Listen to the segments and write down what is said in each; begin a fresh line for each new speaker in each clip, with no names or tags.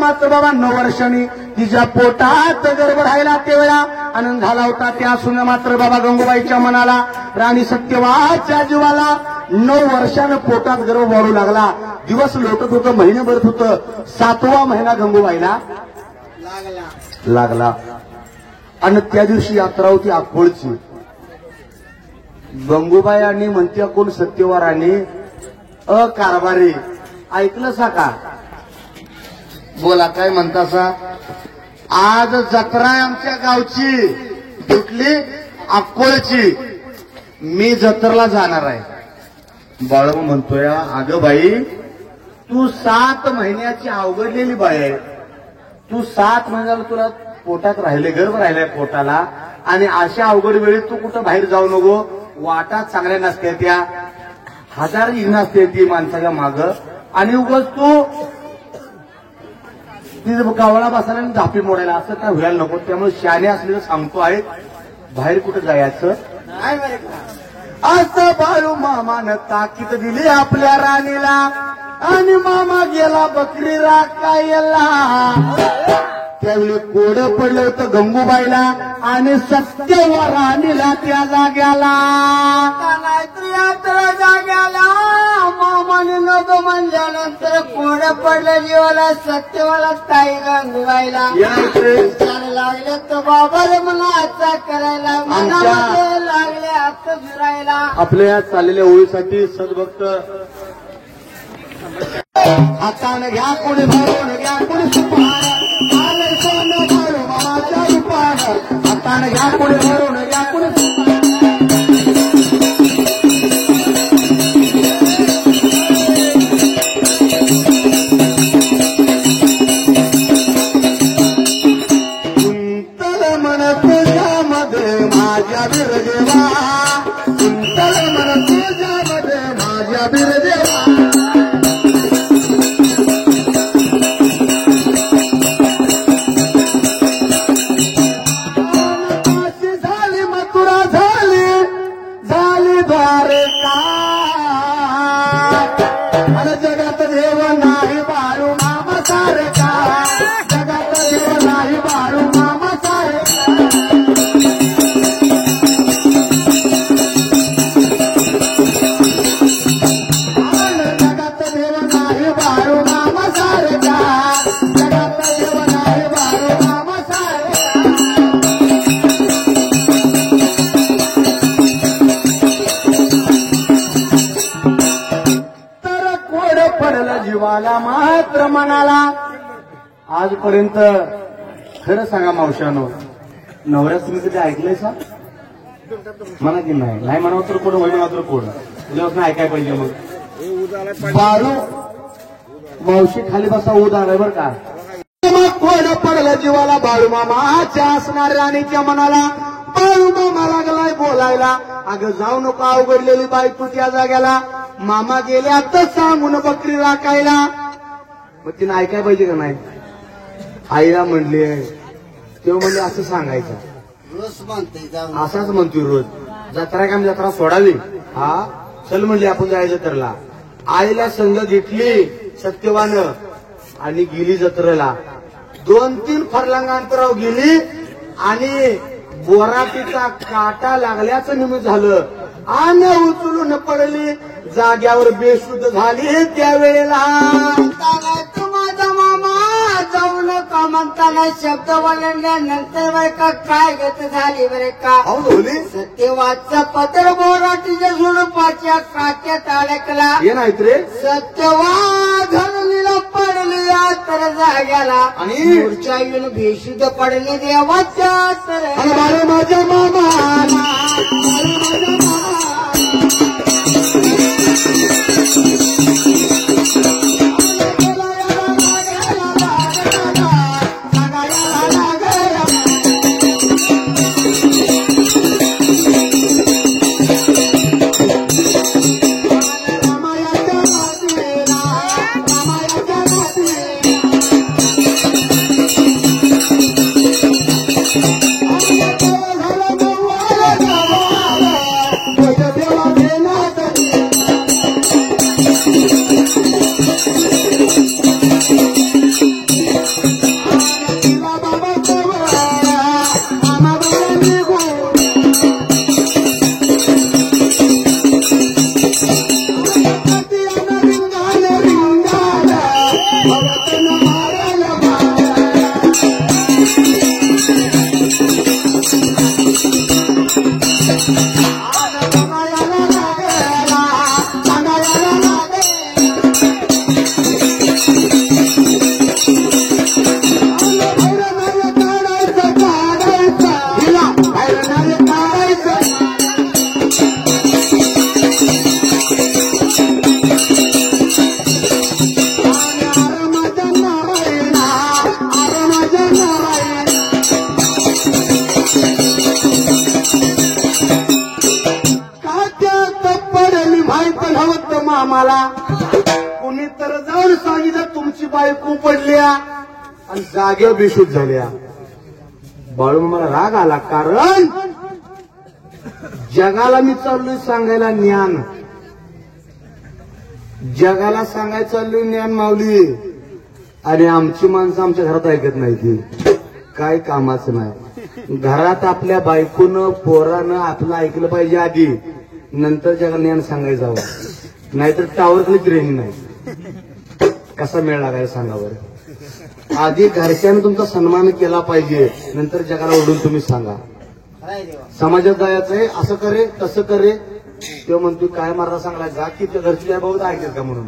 मात्र बाबा 9 वर्षांनी तिच्या पोटात गर्भ राहिला त्यावेळा आनंद झाला होता. त्या सुन मात्र बाबा गंगूबाईच्या मनाला राणी सत्यवाच्या जीवाला 9 वर्षानं पोटात गर्भ वाढू लागला. दिवस लोटत होतं, महिने भरत होतं. 7वा महिना गंगूबाईला लागला आणि त्या दिवशी यात्रा होती अक्कोळची. गंगूबाई आणि म्हणत्या कोण सत्यवाराने कारभारी ऐकलं सा का? बोला काय म्हणता सा? आज जत्रा आमच्या गावची कुठली? अक्कोळची. मी जत्रेला जाणार आहे. बाळू म्हणतोय अगं बाई तू 7 महिन्याची अवघडलेली बाई आहे. तू 7 महिन्याला तुला पोटात राहिले, गर्भ राहिलाय पोटाला आणि अशा अवघड वेळी तू कुठं बाहेर जाऊ नको. वाटा चांगल्या नसते त्या, 1000 इग्न असते ती माणसाच्या माग आणि उगाच तू तिथे कावळा बसायला आणि झापी मोडायला असं काय व्हायला नको. त्यामुळे शहाणे असलेलं सांगतो आहे बाहेर कुठं जायचं असं. बाळू मामानं ताकीद दिली आपल्या राणीला आणि मामा गेला बकरी राखायला. त्यावेळी कोड पडलं होतं गंगूबाईला आणि सत्यवा राणीला त्या जाग्याला. जाग्याला मामाने नको म्हणल्यानंतर कोड पडलं जीवाला सत्यवाला ताई गंगूबाईला लागले तर बाबा रे मला आता करायला लागले आता फिरायला. आपल्या चाललेल्या ओळीसाठी सद्भक्त हाताने घ्या कोणी भरून घ्या कोणी सुपार आले सोनं बाळू मामाच्या रूपार. हाताने घ्या कोणी भरून घ्या कोणी सुपार. कुंतल मन तुझ्यामध्ये माझ्या बिरदेवा. कुंतल मन तुझ्यामध्ये माझ्या बिरदेवा. जगात देव नाही बाळू मामा सारखा. जगात देव नाही बाळू मामा सारखा. जगात देव नाही बाळू मामा सारखा. जगात देव नाही बाळू मामा सारखा. पडलं जीवाला मात्र मनाला. आजपर्यंत खरं सांगा मावशानो नवऱ्याच तुम्ही कधी ऐकलंय सा? म्हणा की नाही म्हणावं तर कोण, होय म्हणावं तर कोण. तुझ्यापासून ऐकाय पाहिजे. मग बाळू मावशी खाली बसा ऊद आलाय बर का. मग कोण पडलं जीवाला बाळू मामाच्या असणार राणीच्या मनाला. बाळू मामा लागलाय बोलायला अगं जाऊ नको अवघडलेली बाई तू त्या जाग्याला. मामा गेले आता सांगून बकरी राखायला. मग तिने ऐकाय पाहिजे का नाही? आईला म्हणली तेव्हा म्हणले असं सांगायचं. असाच म्हणतोय रोज. जत्रा काम जत्रा सोडावी. हा चल म्हणली आपण जायचं जत्रेला. आईला संग घेतली सत्यवानं आणि गेली जत्रेला. 2-3 फरलांग अंतरावर गेली आणि बोराटीचा काटा लागल्याचं निमित्त झालं आणि उचलून पडली. जाग्यावर बेशुद्ध झाली. त्यावेळेला माझा मामा जाऊ नका म्हणताना शब्द वळल्यानंतर बरं का काय गत झाली बरे का. सत्यवादचा पत्र बोराटीच्या स्वरूपाच्या काट्यात अडकला. हे नाहीत रे सत्यवाद धरणीला पडली तर जाग्याला आणि मूर्छा येऊन बेशुद्ध पडली देवाच्या. तर माझ्या मामा झाला. कुणी तर जाऊन सांगितलं तुमची बायको पडल्या आणि जागेवर बेशुद्ध झाल्या. बाळूमामाला राग आला, कारण जगाला मी चाललोय सांगायला ज्ञान, जगाला सांगायला चाललोय ज्ञान माऊली, आणि आमची माणसं आमच्या घरात ऐकत नाही. ती काय कामाचं नाही. घरात आपल्या बायकोनं पोरानं आपलं ऐकलं पाहिजे आधी, नंतर जगाला ज्ञान सांगायचं हवं. नाहीतर टावर खाली ट्रेन नाही. कसा मेळ लागायला सांगा बरं. आधी घरच्यानं तुमचा सन्मान केला पाहिजे, नंतर जगाला ओढून तुम्ही सांगा. समाजात जायचंय, असं करे तसं करे. तेव्हा म्हणतो काय मारला सांगला, जा की त्या घरची काय बहुत ऐकत का म्हणून.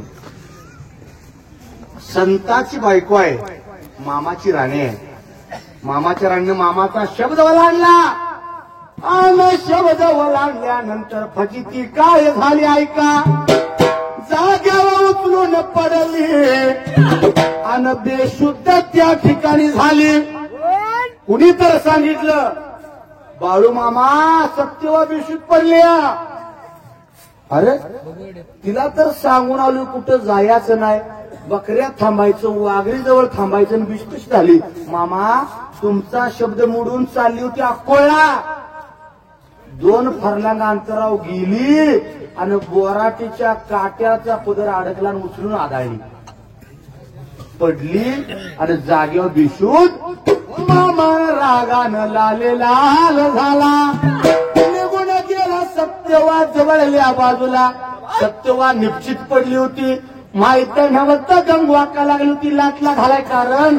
संताची बायको आहे, मामाची राणी आहे. मामाच्या राणीने मामाचा शब्द ओलांडला, आणि शब्द ओलांडल्यानंतर फजिती काय झाली ऐका. जाग्यावर उचलून पडली आणि बेशुद्ध त्या ठिकाणी झाली. कुणी तर सांगितलं बाळू मामा सत्यवा बेशुद्ध पडल्या. अरे तिला तर सांगून आलो कुठं जायचं नाही, बकऱ्यात थांबायचं, वाघरीजवळ थांबायचं, आणि बिशकशी झाली. मामा तुमचा शब्द मोडून चालली होती अक्कोळला. 2 फरलांग अंतराव गेली आणि बोराटीच्या काट्याचा पदर अडकला आणि उचलून आदळली, पडली आणि जागेवर बेशुद्ध. मामा रागानं लाले लाल झाला, निघून गेला. सत्यवा जवळल्या बाजूला. सत्यवा निश्चित पडली होती. माहित नव्हतं गंगवाका लागली होती लाटला घालाय, कारण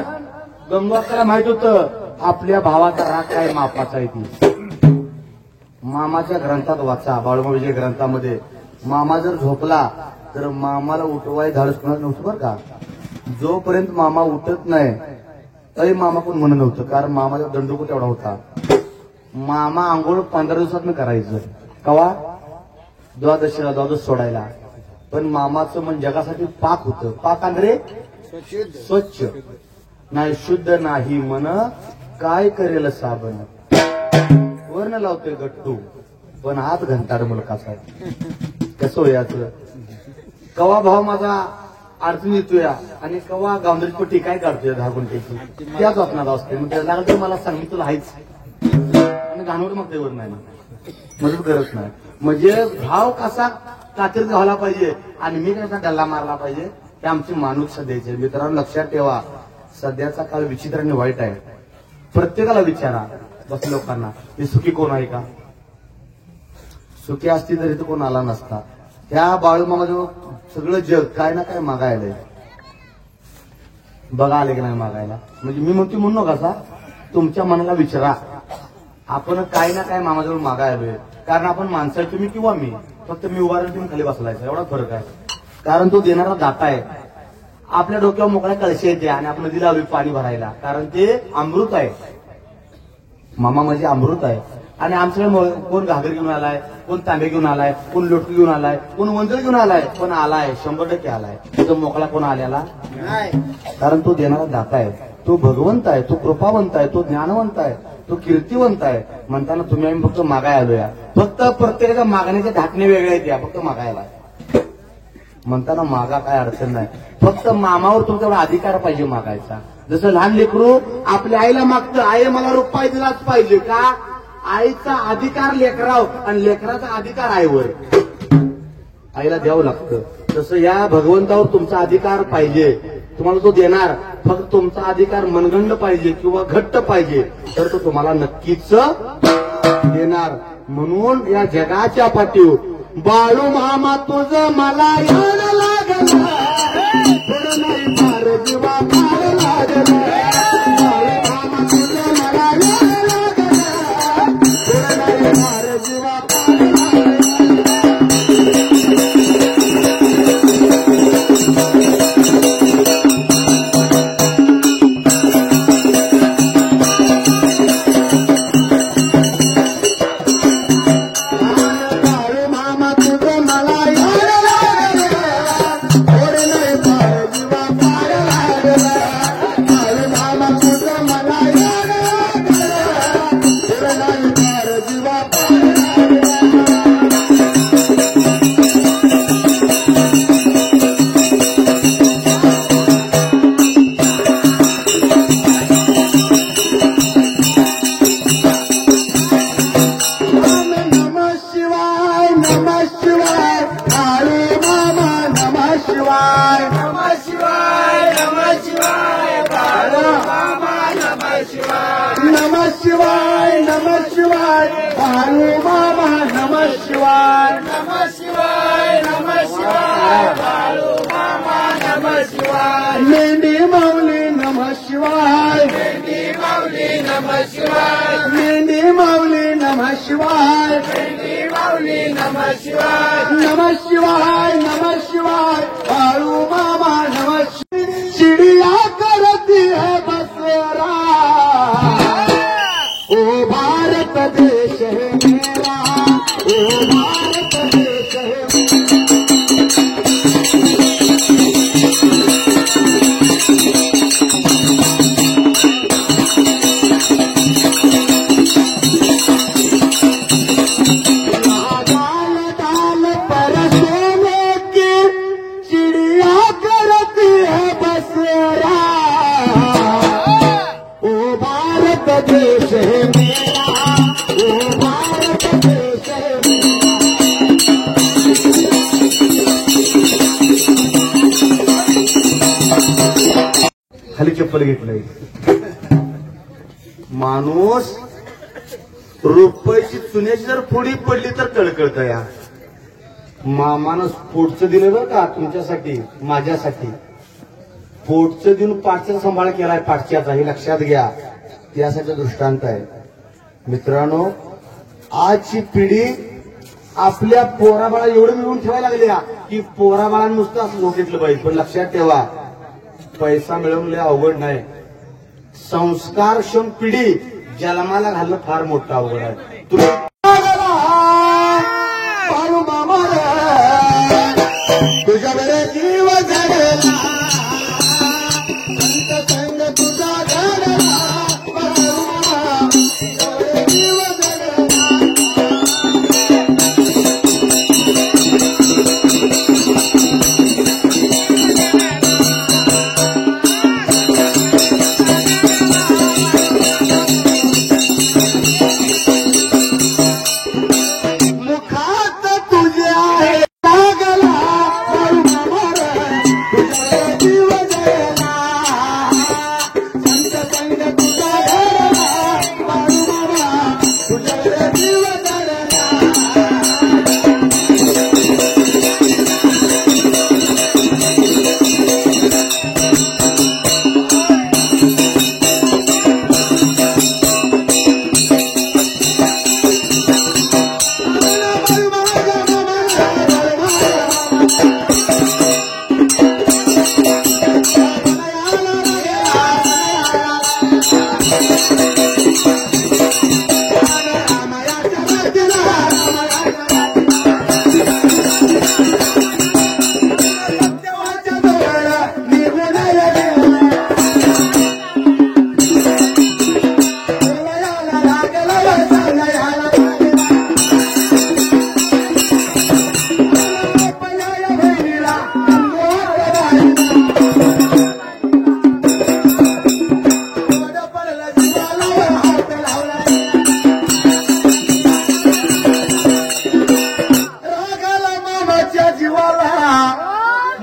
गंगवाकाला माहित होतं आपल्या भावाचा राग काय मापाचा आहे. ती मामाच्या ग्रंथात वाचा, बाळूमामाच्या ग्रंथामध्ये मामा जर झोपला तर मामाला उठवाय धाडस करणार नव्हतं बरं का. जोपर्यंत मामा उठत नाही तरी मामा कोण म्हणत नव्हतं, कारण मामाचा दंडुको तेवढा होता. मामा आंघोळ 15 दिवसात करायचं. कवा? द्वादश सोडायला. पण मामाचं मन जगासाठी पाक होतं. पाक आंध्रे स्वच्छ नाही, शुद्ध नाही मन काय करेल साबण. वर्ण लावतोय गट्टू पण हात घंटाड मुलकाचा आहे. कसं होयाचं. कवा भाव माझा अडचण येतोय आणि कवा गावंदरी पट्टी काय काढतोय 10 गुंठ्याची, त्याच वापरणार असते. मग त्याला लागलं तर मला सांग, मी तुला हायच. आणि घाणवड मग त्यावर नाही मदत करत नाही. म्हणजे भाव कसा कातीर घावला पाहिजे आणि मी कसा डल्ला मारला पाहिजे, हे आमची माणूस सध्याचे. मित्रांनो लक्षात ठेवा, सध्याचा काळ विचित्र आणि वाईट आहे. प्रत्येकाला विचारा बस लोकांना, हे सुखी कोण आहे का? सुखी असती तरी तो कोण आला नसता. त्या बाळूमामाजवळ सगळं जग काय ना काय मागायलंय. बघा आले की नाही मागायला. म्हणजे मी म्हणतो म्हणू नका सा, तुमच्या मनाला विचारा. आपण काय ना काय मामाजवळ मागायलोय, कारण आपण माणसं आहे तुम्ही किंवा मी. फक्त मी उभारून तुम्ही खाली बसलायचा एवढा फरक आहे. कारण तो देणारा दाता आहे. आपल्या डोक्यावर मोकळ्या कळशी येते आणि आपण नदीला आलोय पाणी भरायला, कारण ते अमृत आहे. मामा म्हणजे अमृत आहे. आणि आमच्याकडे कोण घागर घेऊन आलाय, कोण तांबे घेऊन आलाय, कोण लोटकी घेऊन आलाय, कोण वंजळ घेऊन आलाय, पण आलाय 100% आलाय. तो मोकळा कोण आलेला नाही, कारण तो देणारा दाता आहे. तो भगवंत आहे, तो कृपावंत आहे, तो ज्ञानवंत आहे, तो कीर्तिवंत आहे. म्हणताना तुम्ही आम्ही फक्त मागाय आलोय. फक्त प्रत्येकाच्या मागण्याचे धाकणे वेगळे आहेत, या फक्त मागायला म्हणताना मागा काय अडचण नाही. फक्त मामावर तुमचा अधिकार पाहिजे मागायचा. जसं लहान लेकरू आपल्या आईला मागतं, आई मला रुपये दिलाच पाहिजे का? आईचा अधिकार लेकराव आणि लेकराचा अधिकार आईवर, आईला द्यावं लागतं. तसं या भगवंतावर तुमचा अधिकार पाहिजे. तुम्हाला तो देणार, फक्त तुमचा अधिकार मनगंड पाहिजे किंवा घट्ट पाहिजे, तर तो तुम्हाला नक्कीच देणार. म्हणून या जगाच्या पाठीवर बाळू मामा तुझं मला यायला लागलं, थोडं नाही फार जीवा फार लागलं. बाळू मामा तुझं मला यायला लागलं, थोडं नाही फार जीवा फार लागलं. बाळू मामा तुझं मला यायला लागलं, नमः शिवाय
नमः शिवाय नमः शिवाय बाळू मामा नमः शिवाय
मेंढी माऊली नमः शिवाय
मेंढी माऊली नमः शिवाय
मेंढी माऊली नमः शिवाय
मेंढी माऊली नमः शिवाय
नमः शिवाय नमः शिवाय बाळू मामा नमः चिड़िया करती है बसेरा ओ भारत देश है मेरा ओ भारत देश है देश है मेरा ओ भारत देश है खाली चप्पल घेतलंय माणूस रुपयाची चुन्याची जर फोडी पडली तर कळकळत या मामानं पोटचं दिलं बरं का तुमच्यासाठी माझ्यासाठी पोटचं देऊन पाठचा सांभाळ केलाय पाठच्याचा हे लक्षात घ्या यासाठी दृष्टांत आहे मित्रांनो आजची पिढी आपल्या पोराबाळा एवढं मिळवून ठेवायला लागली की पोराबाळा नुसतं असं घेतलं पाहिजे पण लक्षात ठेवा पैसा मिळवणे अवघड नाही संस्कारक्षम पिढी जन्माला घालणं फार मोठं अवघड आहे तुझ्या बरे जीव जगला संग तुझा घडला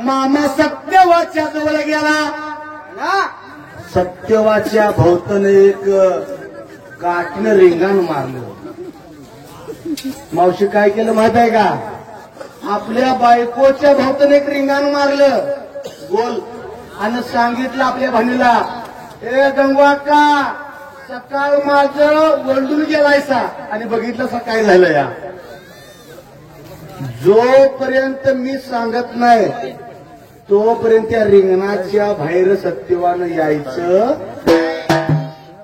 मामा सत्यवाच्या जवळ गेला सत्यवाच्या भोवतने एक काठीनं रिंगाण मारलं मावशी काय केलं माहित आहे का आपल्या बायकोच्या भोवतने एक रिंगाण मारलं गोल आणि सांगितलं आपल्या बहिणीला ए गंगवाका सकाळ माझं वळडून गेलायसा आणि बघितलं असं काय झालं या जोपर्यंत मी सांगत नाही तोपर्यंत त्या रिंगणाच्या बाहेर सत्यवान यायचं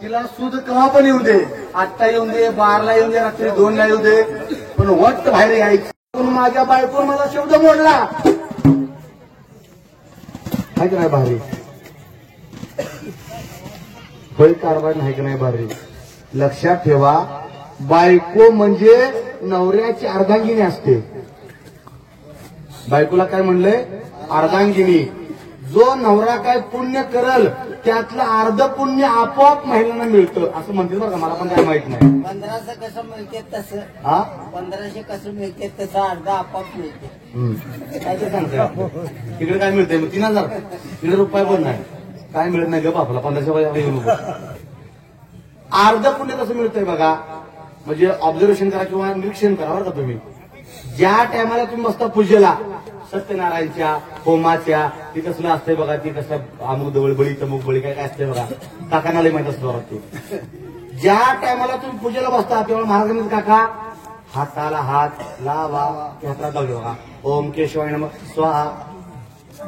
तिला सूद केव्हा पण येऊ दे 8ला येऊ दे 12ला येऊ दे रात्री 2ला येऊ दे पण वट बाहेर यायचं माझ्या बायको मला शब्द मोडला आहे की नाही भारी होय कारभार नाही की नाही भारी लक्षात ठेवा बायको म्हणजे नवऱ्याची अर्धांगिनी असते बायकोला काय म्हणलंय अर्धांगिनी जो नवरा काय पुण्य करल त्यातलं अर्ध पुण्य आपोआप महिलांना मिळतं असं म्हणते बरं का मला पण काय माहित नाही
1500 कसं मिळते तसं
हा
1500 कसं मिळते तसं अर्धा आपोआप मिळते
काय ते सांगते इकडे काय मिळतंय मग 3000 इकडे रुपये पण नाही काय मिळत नाही ग बापला 1500 येऊ नको अर्ध पुण्य कसं मिळतंय बघा म्हणजे ऑब्झर्वेशन करा किंवा निरीक्षण करा बरं का तुम्ही. ज्या टायमाला तुम्ही बसता पूजेला सत्यनारायणच्या होमाच्या ती कसलं असतंय बघा, ती कसं अमुक दवळबळी तमुक बळी काय काय असते बघा, काकांना माहित असतं बघा ते. ज्या टायमाला तुम्ही पूजेला बसता तेव्हा महाराज म्हणतात काका हाताला हात लावा, हाताला लावले बघा. ओम केशवाय नमः स्वाहा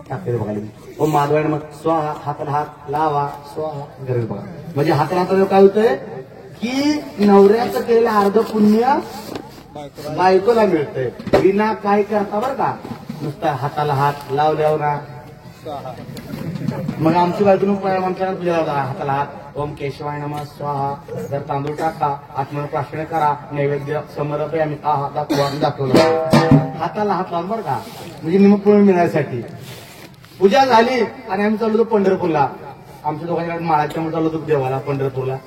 टाकते बघा. ओम माधवाय नमः स्वाहा, हाताला हात लावा स्वाहा गरज बघा. म्हणजे हाताला हाताला काय होतंय की नवऱ्याचं केलेलं अर्ध पुण्य बायकोला मिळतंय विना काय करता बरं का, नुसता हाताला हात लावल्यावर ना. मग आमची बायकोनं आमच्या पूजा लावला हाताला हात. ओम केशवाय नमः स्वाहा, जर तांदूळ टाका, आत्मन प्रार्थना करा, नैवेद्य समर्पय आम्ही दाखवलं. हाताला हात लावून बरं का, म्हणजे निमपूर्ण मिळण्यासाठी. पूजा झाली आणि आम्ही चाललो होतो पंढरपूरला. आमच्या दोघांच्या माळाच्या चाललो होतो देवाला पंढरपूरला.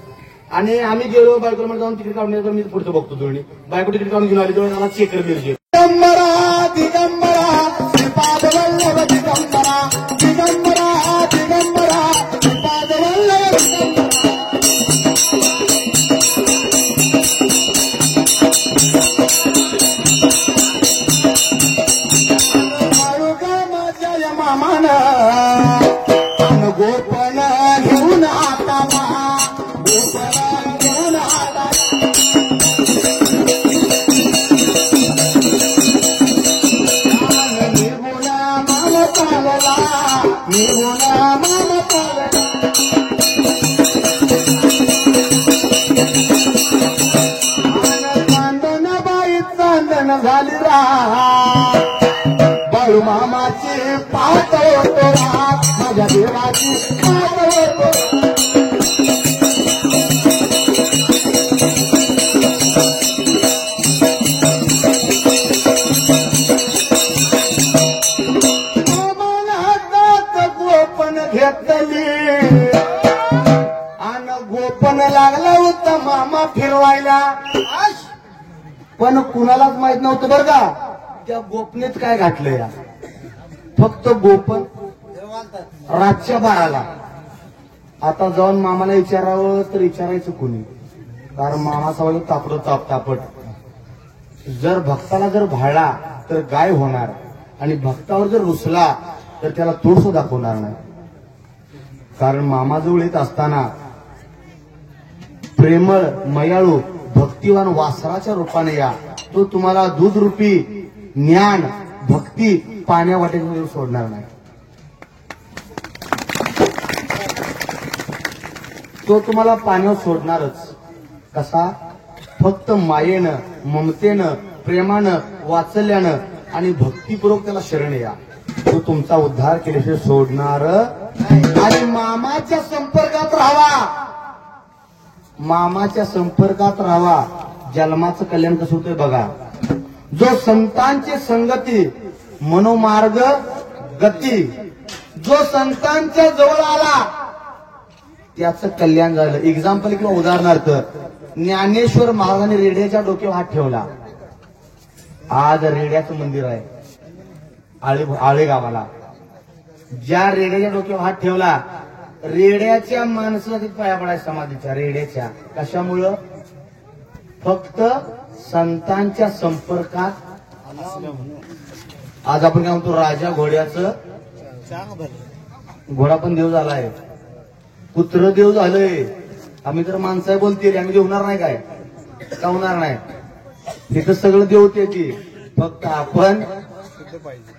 आणि आम्ही गेलो बायकोला जाऊन तिकीट काढून येतो. मी पुढचं बघतो दोन्ही बायको तिकीट काढून घेऊन आली. तेव्हा मला चेकर मिळते. दिगंबरा दिगंबरा श्रीपाद वल्लभ दिगंबरा दिगंबरा दिगंबरा श्रीपाद वल्लभ जय मामान गोपन घेऊन आता गोपन घेऊन आता निर्गुणा माम चालला निर्गुणा माम चालला. चांदन बाई चांदन झाली रा बाळू मामाची पाठ होतो रात माझ्या देवाची पाठ होतो. मामाला हातात गोपन घेतली आणि गोपन लागला होता मामा फिरवायला. पण कुणालाच माहित नव्हतं बरं का त्या गोपनीत काय घातलं या. फक्त गोपन रातच्या 12ला. आता जाऊन मामाला विचारावं तर विचारायचं कोणी, कारण मामा सवय तापट. जर भक्ताला जर भाळला तर गाय होणार आणि भक्तावर जर रुसला तर त्याला तोडसं दाखवणार नाही. कारण मामाजवळ येत असताना प्रेमळ मयाळू भक्तिवान वासराच्या रूपाने या. तो तुम्हाला दूध रूपी ज्ञान भक्ती पाण्या वाटेत सोडणार नाही. तो तुम्हाला पाण्यावर सोडणारच. कसा? फक्त मायेनं ममतेनं प्रेमानं वात्सल्यानं आणि भक्तीपूर्वक त्याला शरण या. तो तुमचा उद्धार केल्याशिवाय सोडणार. आणि मामाच्या संपर्कात राहावा, मामाच्या संपर्कात राहावा. जन्माचं कल्याण कसं होतंय बघा. जो संतांची संगती मनोमार्ग गती, जो संतांच्या जवळ आला त्याचं कल्याण झालं. एक्झाम्पल किंवा उदाहरणार्थ ज्ञानेश्वर महाराजांनी रेड्याच्या डोक्यावर हात ठेवला. आज रेड्याचं मंदिर आहे आळे गावाला. ज्या रेड्याच्या डोक्यावर हात ठेवला रेड्याच्या माणसाला तिथे पाया पडायच्या समाधीच्या रेड्याच्या. कशामुळं? फक्त संतांच्या संपर्कात. आज आपण काय म्हणतो राजा घोड्याचं घोडा पण देव झालाय, कुत्र देव झालंय. आम्ही तर माणसं बोलते आम्ही देव होणार नाही काय? का होणार नाही? तिथं सगळं देव ते फक्त आपण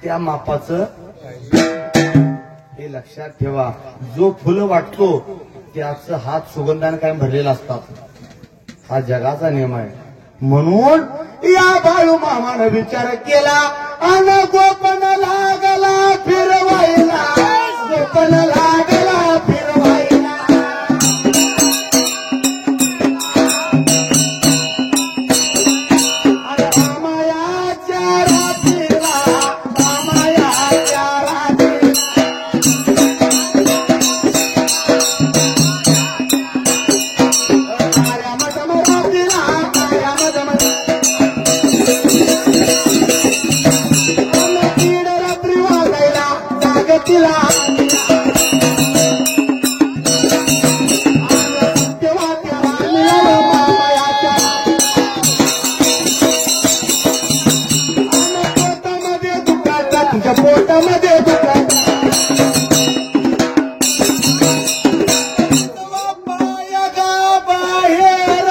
त्या मापाचं. हे लक्षात ठेवा. जो फुलं वाटतो त्याचं हात सुगंधाने कायम भरलेला असतात. हा जगाचा नियम आहे. म्हणून या बाळू मामानं विचार केला आणि गोपन लागला फिरवायला, गोपन लागला फिरवायला. मामायाच्या रात्रीला, मामायाच्या रात्रीला I'm दारामध्ये दुकान पाया गा बाहेर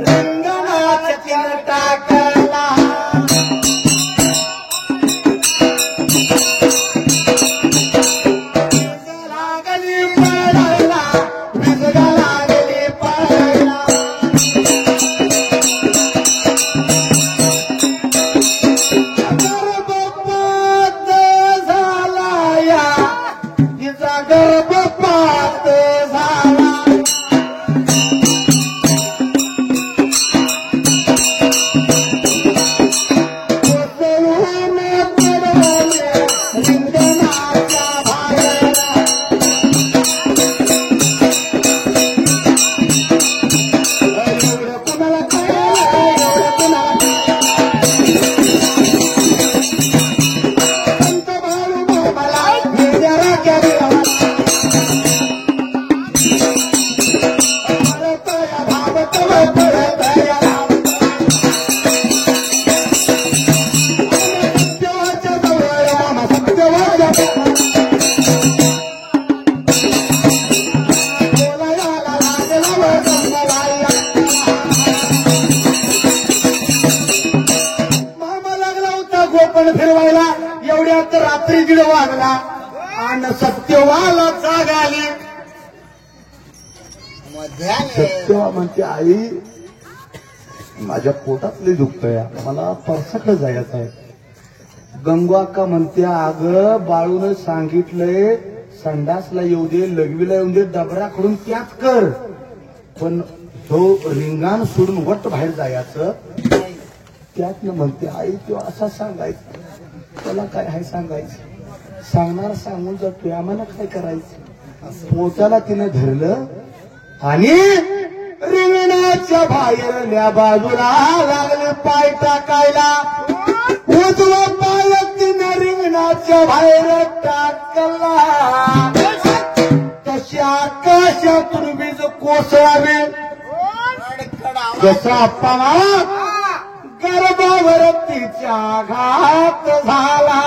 रिंगणाचा चिन टाकला लागली पडायला विजगा लागली पडायला गर्भपात झाला या तिचा गर्भपात झाला कोसळून पडले रिंगणाच्या बाहेर एवढं कुणाला कळलं एवढं कुणाला संत भाऊ बाबाला निर्जरा केला परत या धावत परत या सत्यवाच्या जवळ मामा सत्यवाच्या बोलायला लागला मामा लागला होता गोपण फिरवायला एवढ्यात रात्री 1:30 वाजला आणि सत्यवाला जाग आली सत्यवा म्हणते आई माझ्या पोटातले दुखतंय मला परसाकडे जायचं आहे गंगू अक्का म्हणते अगं बाळून सांगितलंय संडासला येऊ दे लघवीला येऊ दे डबराकडून त्याच कर पण तो रिंगाण सोडून वट बाहेर जायचं त्यातनं म्हणते आई तो असा सांगायचं त्याला काय आहे सांगायचं सांगणार सांगून जातोय आम्हाला काय करायचं पोटाला तिनं धरलं आणि रिंगणाच्या बाहेरल्या बाजूला लागले पाय टाकायला उजवा पाय तिनं रिंगणाच्या बाहेर टाकला तशी आकाशातून वीज कोसळावी जसा आप्पा गर्भावर तिच्या घात झाला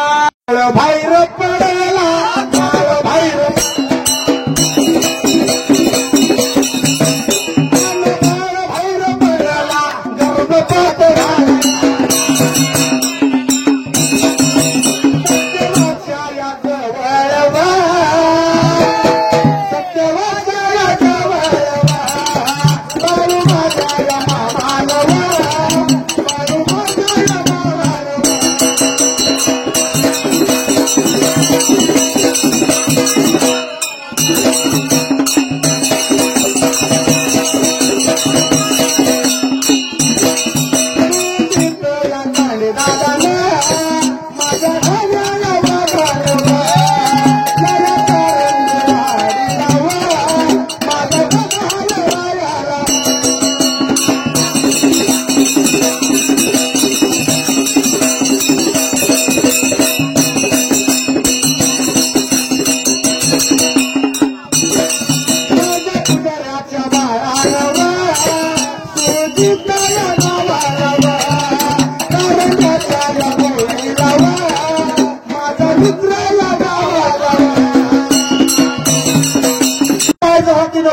बाहेर पडला बाहेर बाहेर पडला गर्भपात झाला सत्यवाच्या या जवळ सत्यवाच्या या जवळ बाळू माझ्या या मामाला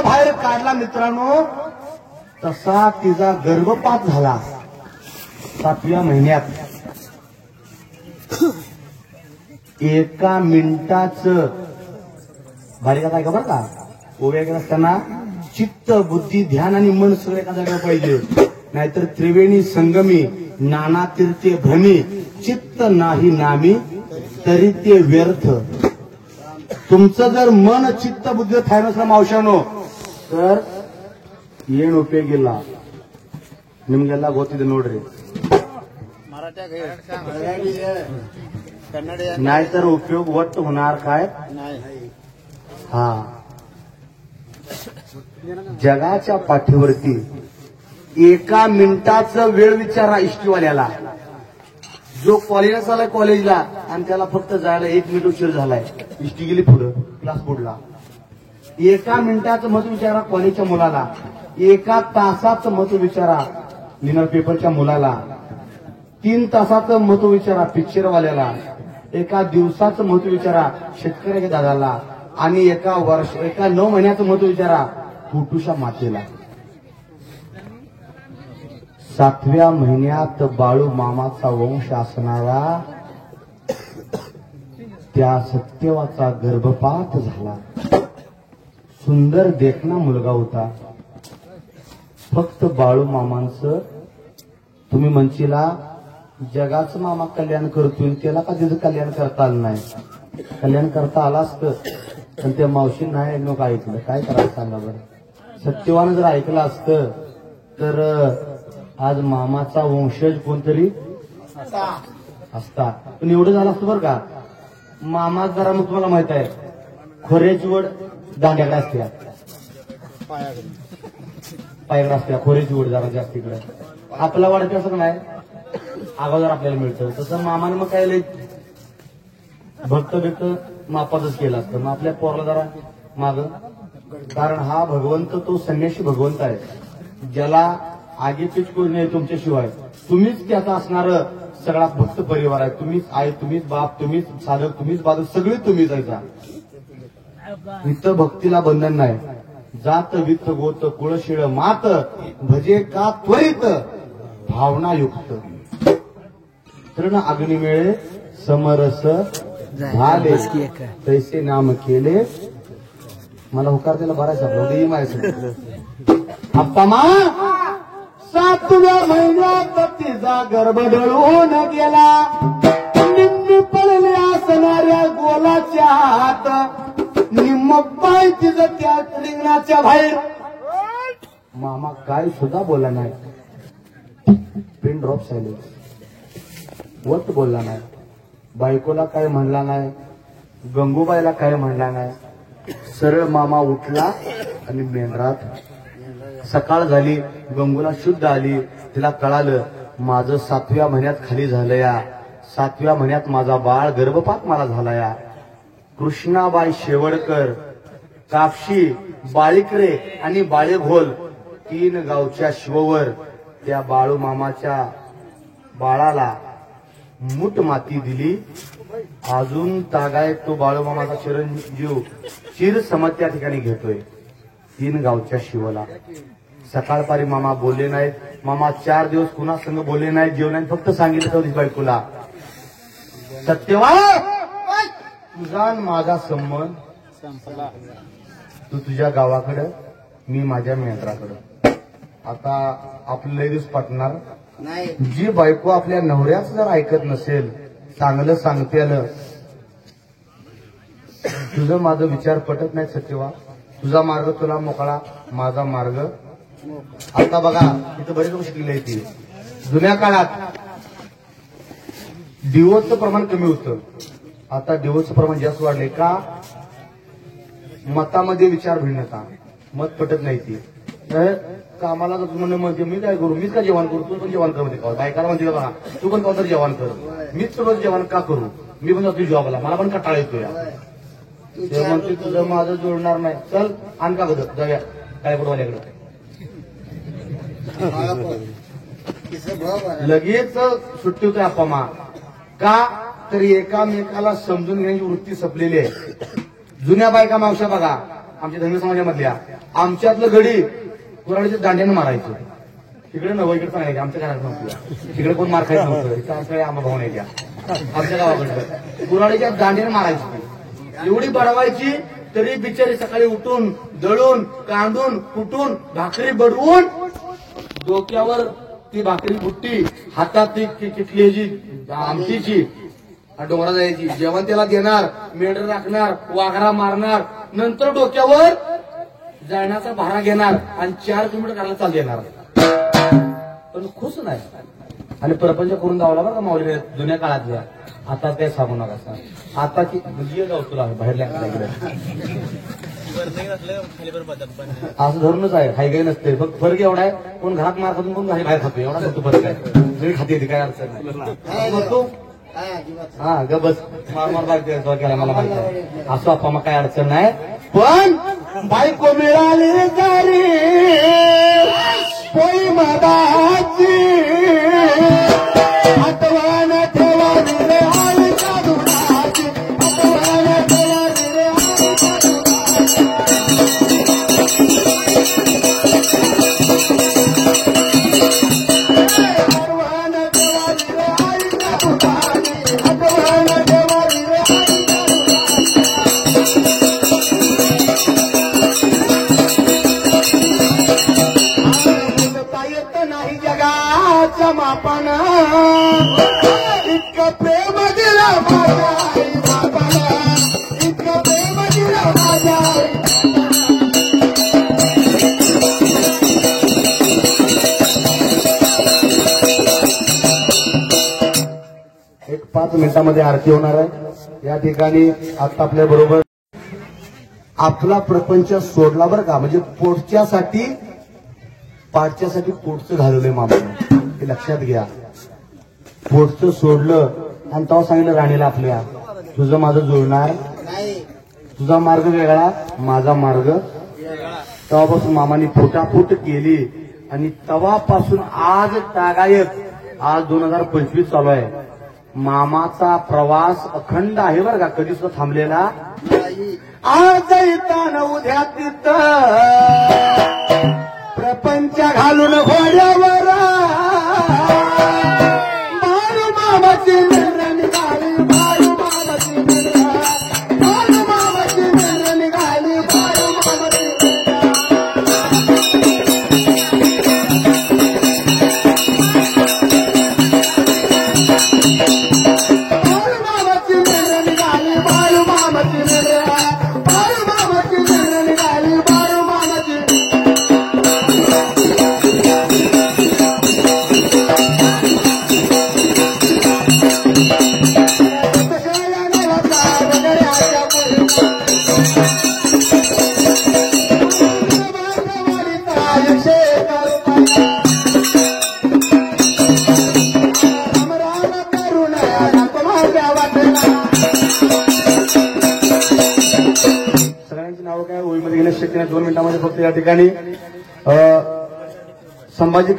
बाहेर काढला मित्रांनो तसा तिचा गर्भपात झाला 7व्या महिन्यात एका मिनिटाचं बारीक काय खबर का ओव्या गेला असताना चित्त बुद्धी ध्यान आणि मन सगळं एका जागेवर पाहिजे नाहीतर त्रिवेणी संगमी नाना तीर्थे भ्रमी चित्त नाही नामी तरी ते व्यर्थ तुमचं जर मन चित्त बुद्धी थाय नसलं मावशानो तर ಏನು ಉಪಯೋಗಿಲ್ಲ ನಿಮ್ಗೆಲ್ಲ ಗೊತ್ತಿದೆ ನೋಡ್ರಿ नाहीतर उपयोग वट होणार काय हा जगाच्या पाठीवरती एका मिनिटाचं वेळ विचारा इष्टीवाल्याला जो कॉलेजला चालाय कॉलेजला आणि त्याला फक्त जायला 1 मिनिट उशीर झालाय इष्टी गेली पुढं क्लास बुडला एका मिनिटाचं मत विचारा कॉलेजच्या मुलाला एका तासाचं मत विचारा डिनर पेपरच्या मुलाला 3 तासाचं मत विचारा पिक्चरवाल्याला एका दिवसाचं महत्व विचारा शेतकऱ्याच्या दादाला, आणि एका 9 महिन्याचं महत्व विचारा कुटुशा मातेला. 7व्या महिन्यात बाळू मामाचा वंश असणारा त्या सत्यवाचा गर्भपात झाला. सुंदर देखना मुलगा होता. फक्त बाळू मामांचं तुम्ही म्हणशीला जगाचं मामा कल्याण करतोय, त्याला का तिचं कल्याण करता आलं नाही? कल्याण करता आलं असतं पण त्या मावशी नाही नको ऐकलं, काय करायचं सांगा बरं. सत्यवानं जर ऐकलं असतं तर आज मामाचा वंशज कोणतरी असता. पण एवढं झालं असतं बरं का. मामा जरा मग तुम्हाला माहित आहे खोऱ्याची वड दांड्याकडे असते, पायाकडे असते. खोऱ्याची वड जरा जास्त इकडे आपला वाढते असं नाही, अगोदर आपल्याला मिळतं. तसं मामाने मग काय लय भक्त मापातच केलं असतं. मग आपल्या पोराला जरा माग, कारण हा भगवंत तो संन्यासी भगवंत आहे, ज्याला आगीपीच कोणी नाही तुमच्याशिवाय. तुम्हीच त्याचा असणार सगळा भक्त परिवार आहे. तुम्हीच आई, तुम्हीच बाप, तुम्हीच साधक, तुम्हीच बाधक, सगळे तुम्हीच आहे. इथं भक्तीला बंधन नाही. जात वित्त गोत कुळशिळ मात भजे का त्वरित भावनायुक्त. तृण अग्निमेळे समरस झाले तैसे नाम केले. मला हुकार त्याला भरायचा आपलं मारायचं. आप्पा मा 7व्या महिन्यात तिचा गर्भ ढळून गेला. निम्मी पडले असणाऱ्या गोलाच्या हात, निम्म पाय तिचं त्या रिंगणाच्या बाहेर. मामा काय सुद्धा बोलला नाही. Pin drop silence. वट बोलला नाही. बायकोला काय म्हणला नाही, गंगूबाईला काय म्हणला नाही. सरळ मामा उठला आणि मेंढरात. सकाळ झाली, गंगूला शुद्ध आली. तिला कळालं माझं 7व्या महिन्यात खाली झालं या. 7व्या महिन्यात माझा बाळ गर्भपात मला झाला या. कृष्णाबाई शेवडकर, कापशी, बाळीकरे आणि बाळेघोल 3 गावच्या शिववर त्या बाळू मामाच्या बाळाला मूठ माती दिली. अजून तागाय तो बाळू मामाचा चिरंजीव चिर समत त्या ठिकाणी घेतोय 3 गावच्या शिवला. सकाळपारी मामा बोलले नाहीत. मामा 4 दिवस कुणा संग बोलले नाहीत, जेवणाने फक्त सांगितलं होती बायकोला, सत्यवा तुझा माझा संबंध संपला. तू तुझ्या गावाकडं, मी माझ्या मेंढराकडं. आता आपलं लय दिवस पटणार नाही. जी बायको आपल्या नवऱ्याच जर ऐकत नसेल, चांगलं सांगते आलं, तुझं माझं विचार पटत नाही सत्यवा. तुझा मार्ग तुला मोकळा, माझा मार्ग. आता बघा इथं बरेच गोष्टी शिकलेली ती. जुन्या काळात डिवोर्सचं प्रमाण कमी होतं, आता डिवोर्सचं प्रमाण जास्त वाढले. का? मतामध्ये विचार भिन्नता, मत पटत नाही ती. कामाला म्हणजे मी काय करू, मीच का जेवण करू, तू पण जेवण कर म्हणते. बायकाला म्हणते बघा तू पण काहीतरी जेवण कर, मीच रोज जेवण का करू, मी पण जातो जॉबला, मला पण कंटाळा येतो. ते म्हणते तुझं माझं जोडणार नाही, चल आण का बघत जाऊया काय पडवाल्याकडे. लगेच सुट्टी होते आप्पा मा. का तर एकामेकाला समजून घेण्याची वृत्ती संपलेली आहे. जुन्या बायका मावशा बघा आमच्या धर्म समाजामधल्या, आमच्यातलं घडी कुराडीच्या दांड्यानं मारायचं. तिकडे नवं इकडे सांगायचं, आमच्या घरात नव्हतं, तिकडे कोण मार खायचं नव्हतं. आम्हा भाऊ नाही आमच्या गावाकडे कुराडीच्या दांड्यानं मारायची. एवढी बडवायची तरी बिचारी सकाळी उठून दळून कांडून कुटून भाकरी बडवून डोक्यावर ती भाकरी बुट्टी, हातात ती किटली आमटीची डोंगरा जायची. जेवण त्याला देणार, मेंढर राखणार, वाघरा मारणार, नंतर डोक्यावर जाण्याचा भारा घेणार आणि 4 किलोमीटर करायला चाल देणार. पण खुश नाही. आणि प्रपंच करून दावला बरं का माऊली जुन्या काळातल्या. आता काय सांगू नका सर. आता की म्हणजे जाऊ तुला बाहेरल्या असं धरूनच आहे. हाय काही नसते. फक्त फरक एवढा आहे, कोण घरात मार खातून कोण बाहेर खातो, एवढा फक्त फरक आहे. जरी खाते येते काय अडचण नाही. तो हा ग बस मार मार बायको केला मला माहिती आहे. असं आप्पा मग काय अडचण नाही. पण बायको मिळाली तरी पोई मदाची आठवण ठेवा मिनिटांमध्ये आरती होणार आहे। या ठिकाणी आता आपल्या बरोबर आपला प्रपंच सोडला बरं का, म्हणजे पोटच्यासाठी पाठच्यासाठी पोटचं घालवलंय मामा, हे लक्षात घ्या। पोटचं सोडलं आणि तेव्हा सांगितलं राणीला आपल्या, तुझं माझं जुळणार
नाही
तुझा मार्ग वेगळा माझा मार्ग
वेगळा.
तेव्हापासून मामानी फुटाफूट केली आणि तेव्हापासून आज तागायत आज 2025 चालू आहे। मामाचा प्रवास अखंड आहे बरं का, कधी सुद्धा थांबलेला
नाही.
आज इथं न उद्या तिथं प्रपंच घालून घोड्यावर बाळू मामाची मेंढरं निघाली, बाळू मामाची मेंढरं, बाळू मामाची मेंढरं निघाली, बाळू मामाची बाळू मामाची मेंढरं निघाली, बाळू मामाची मेंढरं, बाळू मामाची मेंढरं निघाली, बाळू मामाची सगळ्यांची नावं काय ओळीमध्ये घेण्यास शक्य नाही। 2 मिनिटांमध्ये फक्त या ठिकाणी संभाजी